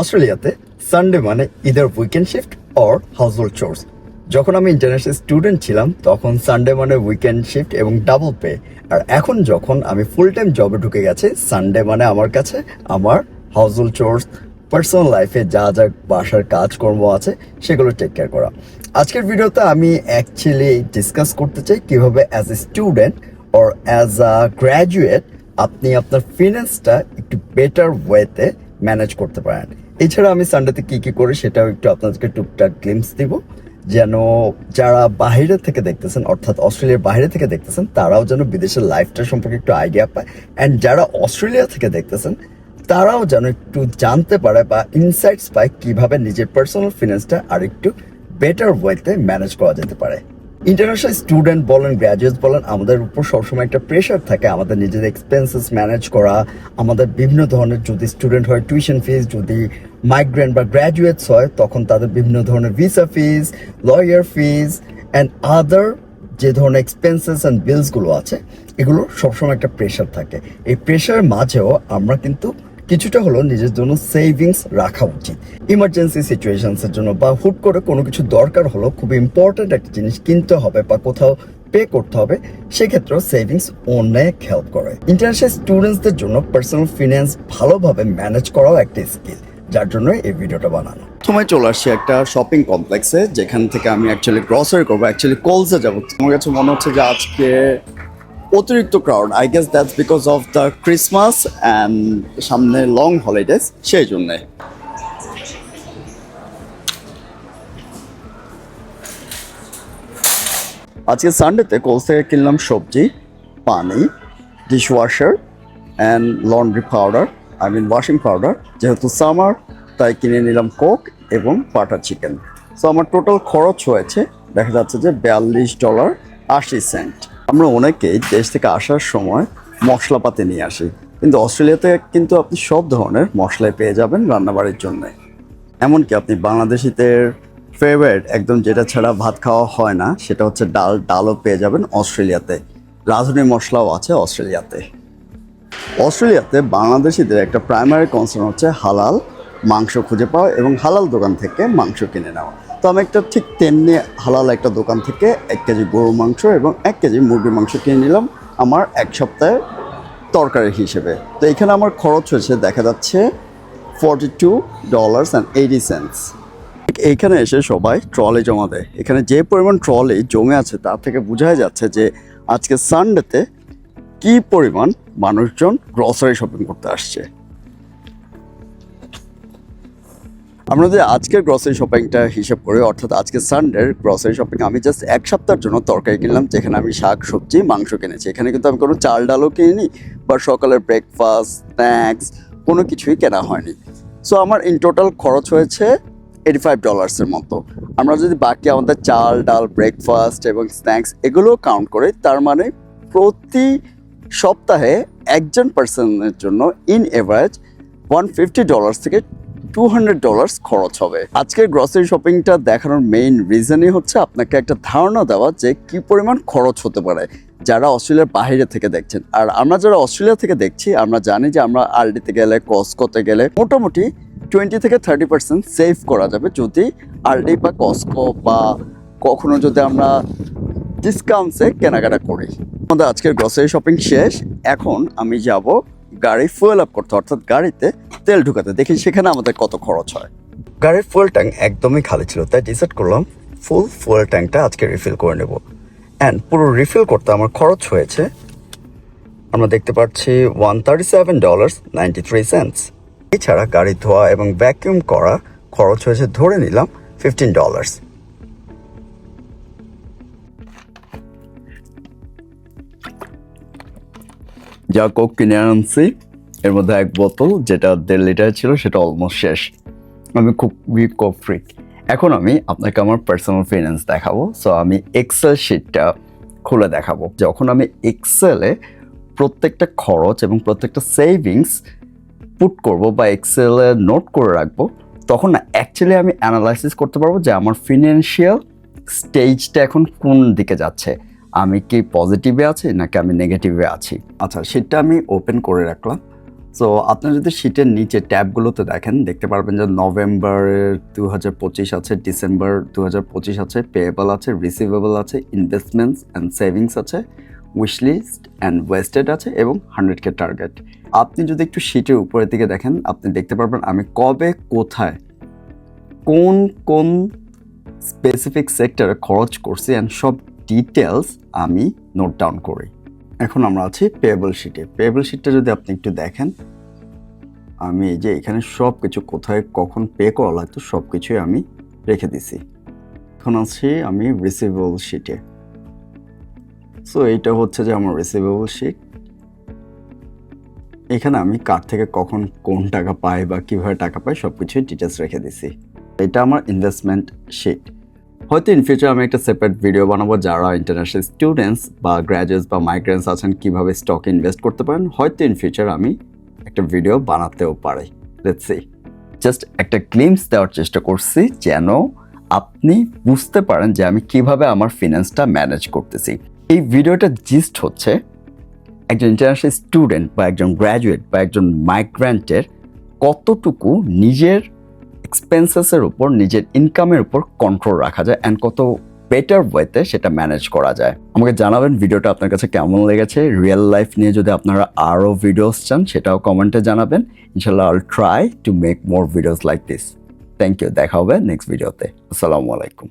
অস্ট্রেলিয়াতে সানডে মানে either weekend shift or household chores. যখন আমি ইন্টারন্যাশনাল স্টুডেন্ট ছিলাম তখন সানডে মানে উইকেন্ড শিফট এবং ডাবল পে। আর এখন যখন আমি ফুল টাইম জবে ঢুকে গেছি, সানডে মানে আমার কাছে আমার হাউসহোল্ড চোরস, পার্সোনাল লাইফে যা যা বাসার কাজকর্ম আছে সেগুলো টেক কেয়ার করা। আজকের ভিডিওতে আমি অ্যাকচুয়ালি ডিসকাস করতে চাই কিভাবে as a student or as a graduate আপনি আপনার ফিনান্সটা একটু বেটার ওয়েতে ম্যানেজ করতে পারেন। এছাড়া আমি সানডেতে কী কী করি সেটাও একটু আপনাদেরকে টুকটাক গ্লিম্পস দিব, যেন যারা বাইরে থেকে দেখতেছেন অর্থাৎ অস্ট্রেলিয়ার বাইরে থেকে দেখতেছেন তারাও যেন বিদেশের লাইফটা সম্পর্কে একটু আইডিয়া পায়, অ্যান্ড যারা অস্ট্রেলিয়া থেকে দেখতেছেন তারাও যেন একটু জানতে পারে বা ইনসাইটস পায় কীভাবে নিজের পার্সোনাল ফিনান্সটা আর একটু বেটার ওয়েতে ম্যানেজ করা যেতে পারে। ইন্টারন্যাশনাল স্টুডেন্ট বলেন, গ্র্যাজুয়েটস বলেন, আমাদের উপর সবসময় একটা প্রেশার থাকে আমাদের নিজেদের এক্সপেন্সেস ম্যানেজ করা। আমাদের বিভিন্ন ধরনের, যদি স্টুডেন্ট হয় টিউশন ফিস, যদি মাইগ্রেন্ট বা গ্র্যাজুয়েটস হয় তখন তাদের বিভিন্ন ধরনের visa fees, lawyer fees and other যে ধরনের এক্সপেন্সেস অ্যান্ড বিলসগুলো আছে এগুলো সবসময় একটা প্রেশার থাকে। এই প্রেশার মাঝেও আমরা কিন্তু কিছুটা হলো নিজের জন্য সেভিংস রাখা উচিত। ইমার্জেন্সি সিচুয়েশনসের জন্য বা হুট করে কোনো কিছু দরকার হলো, খুব ইম্পর্ট্যান্ট একটা জিনিস কিনতে হবে বা কোথাও পে করতে হবে, সেক্ষেত্রেও সেভিংস অনেক হেল্প করে। ইন্টারন্যাশনাল স্টুডেন্টসদের জন্য পার্সোনাল ফিনান্স ভালোভাবে ম্যানেজ করাও একটা স্কিল, যার জন্য এই ভিডিওটা বানানো। সময় চলে আসছে একটা শপিং কমপ্লেক্সে, যেখান থেকে আমি অ্যাকচুয়ালি গ্রসারি করবো, অ্যাকচুয়ালি কোলসে যাবো। আমার কাছে মনে হচ্ছে যে আজকে অতিরিক্ত crowd, I guess that's because of the Christmas and সামনে লং হলিডেজ, সেই জন্যে। আজকে সানডেতে কোলস থেকে কিনলাম সবজি, পানি, dishwasher and laundry powder, I mean washing powder. যেহেতু সামার তাই কিনে নিলাম কোক এবং বাটার চিকেন। সো আমার টোটাল খরচ হয়েছে দেখা যাচ্ছে যে $42.80। আমরা অনেকেই দেশ থেকে আসার সময় মশলাপাতি নিয়ে আসি, কিন্তু অস্ট্রেলিয়াতে কিন্তু আপনি সব ধরনের মশলাই পেয়ে যাবেন রান্নাবাড়ির জন্য। এমনকি আপনি বাংলাদেশিদের ফেভারিট একদম যেটা ছাড়া ভাত খাওয়া হয় না সেটা হচ্ছে ডাল, ডালও পেয়ে যাবেন অস্ট্রেলিয়াতে। রাঁধুনি মশলাও আছে অস্ট্রেলিয়াতে। অস্ট্রেলিয়াতে বাংলাদেশিদের একটা প্রাইমারি কনসার্ন হচ্ছে হালাল মাংস খুঁজে পাওয়া এবং হালাল দোকান থেকে মাংস কিনে নেওয়া। তো আমি একটা ঠিক তেমনি হালাল একটা দোকান থেকে 1 কেজি গরুর মাংস এবং 1 কেজি মুরগির মাংস কিনে নিলাম আমার এক সপ্তাহের তরকারি হিসেবে। তো এখানে আমার খরচ হয়েছে দেখা যাচ্ছে $42.80। এইখানে এসে সবাই ট্রলি জমা দেয়। এখানে যে পরিমাণ ট্রলি জমে আছে তার থেকে বোঝাই যাচ্ছে যে আজকে সানডেতে কি পরিমাণ মানুষজন গ্রসারি শপিং করতে আসছে। আমরা যদি আজকের গ্রসারি শপিংটা হিসাব করি, অর্থাৎ আজকে সানডের গ্রসারি শপিং, আমি জাস্ট এক সপ্তাহের জন্য তরকারি কিনলাম, যেখানে আমি শাক সবজি মাংস কিনেছি। এখানে কিন্তু আমি কোনো চাল ডালও কিনিনি বা সকালের ব্রেকফাস্ট স্ন্যাক্স কোনো কিছুই কেনা হয়নি। সো আমার ইন টোটাল খরচ হয়েছে $85 মতো। আমরা যদি বাকি আমাদের চাল ডাল ব্রেকফাস্ট এবং স্ন্যাক্স এগুলো কাউন্ট করি, তার মানে প্রতি সপ্তাহে একজন পার্সনের জন্য ইন এভারেজ $150 থেকে $200 খরচ হবে। আজকের গ্রসারি শপিংটা দেখানোর মেইন রিজনই হচ্ছে আপনাকে একটা ধারণা দেওয়া যে কি পরিমাণ খরচ হতে পারে যারা অস্ট্রেলিয়ার বাইরে থেকে দেখছেন। আর আমরা যারা অস্ট্রেলিয়া থেকে দেখছি আমরা জানি যে আমরা আলডিতে গেলে, কস্কোতে গেলে মোটামুটি 20 থেকে 30% সেভ করা যাবে যদি আলডি বা কস্কো বা কখনো যদি আমরা ডিসকাউন্টসে কেনাকাটা করি। আমাদের আজকের গ্রসারি শপিং শেষ। এখন আমি যাব গাড়ি ফুয়েল আপ করতে, অর্থাৎ গাড়িতে তেল ঢুকাতে, দেখি সেখানে আমাদের কত খরচ হয়। গাড়ির ফুয়েল ট্যাঙ্ক একদমই খালি ছিল, তাই ডিসাইড করলাম ফুল ফুয়েল ট্যাঙ্কটা আজকে রিফিল করে নেব। অ্যান্ড পুরো রিফিল করতে আমার খরচ হয়েছে, আমরা দেখতে পাচ্ছি $137.93। এছাড়া গাড়ি ধোয়া এবং ভ্যাকিউম করা খরচ হয়েছে ধরে নিলাম $15। যা কোক কিনে আনছি এর মধ্যে এক বোতল যেটা 1.5 লিটার ছিল সেটা অলমোস্ট শেষ। আমি খুবই কোক ফ্রিক। এখন আমি আপনাকে আমার পার্সোনাল ফিনান্স দেখাবো। সো আমি এক্সেল শিটটা খুলে দেখাবো। যখন আমি এক্সেলে প্রত্যেকটা খরচ এবং প্রত্যেকটা সেভিংস পুট করব বা এক্সেলে নোট করে রাখবো, তখন না অ্যাকচুয়ালি আমি অ্যানালাইসিস করতে পারবো যে আমার ফিনান্সিয়াল স্টেজটা এখন কোন দিকে যাচ্ছে। আমি কি পজিটিভে আছি নাকি আমি নেগেটিভে আছি। আচ্ছা, সেটা আমি ওপেন করে রাখলাম। সো আপনার যদি শীটের নিচে ট্যাবগুলোতে দেখেন, দেখতে পারবেন যে নভেম্বরের 2025 আছে, ডিসেম্বর 2025 আছে, পেয়েবল আছে, রিসিভেবল আছে, ইনভেস্টমেন্টস অ্যান্ড সেভিংস আছে, উইশলিস্ট অ্যান্ড ওয়েস্টেড আছে এবং 100K টার্গেট। আপনি যদি একটু শীটের উপরের দিকে দেখেন, আপনি দেখতে পারবেন আমি কবে কোথায় কোন কোন স্পেসিফিক সেক্টরে খরচ করছি অ্যান্ড সব ডিটেলস আমি নোট ডাউন করি। এখন আমরা আছি পেয়েবল শিটে। পেয়েবল শিটটা যদি আপনি একটু দেখেন, আমি এই যে এখানে সব কিছু কোথায় কখন পে করা লাগতো সব কিছুই আমি রেখে দিছি। এখন আছি আমি রিসিভেবল শিটে। সো এইটা হচ্ছে যে আমার রিসিভেবল শিট। এখানে আমি কার থেকে কখন কোন টাকা পাই বা কীভাবে টাকা পাই সব কিছুই ডিটেলস রেখে দিছি। এটা আমার ইনভেস্টমেন্ট শিট। হয়তো ইন ফিউচার আমি একটা সেপারেট ভিডিও বানাবো যারা ইন্টারন্যাশনাল স্টুডেন্টস বা গ্র্যাজুয়েটস বা মাইগ্রেন্টস আছেন কীভাবে স্টকে ইনভেস্ট করতে পারেন, হয়তো ইন ফিউচার আমি একটা ভিডিও বানাতেও পারি। Let's see. জাস্ট একটা গ্লিম্পস দেওয়ার চেষ্টা করছি যেন আপনি বুঝতে পারেন যে আমি কিভাবে আমার ফিনান্সটা ম্যানেজ করতেছি। এই ভিডিওটা জিস্ট হচ্ছে একজন ইন্টারন্যাশনাল স্টুডেন্ট বা একজন গ্র্যাজুয়েট বা একজন মাইগ্রেন্টের কতটুকু নিজের এক্সপেন্সেসের উপর, নিজের ইনকামের উপর কন্ট্রোল রাখা যায় অ্যান্ড কত বেটার ওয়েতে সেটা ম্যানেজ করা যায়। আমাকে জানাবেন ভিডিওটা আপনার কাছে কেমন লেগেছে। রিয়েল লাইফ নিয়ে যদি আপনারা আরও ভিডিওস চান সেটাও কমেন্টে জানাবেন। ইনশাল্লাহ I'll try to make more videos like this. Thank you. দেখা হবে নেক্সট ভিডিওতে। আসসালামু আলাইকুম।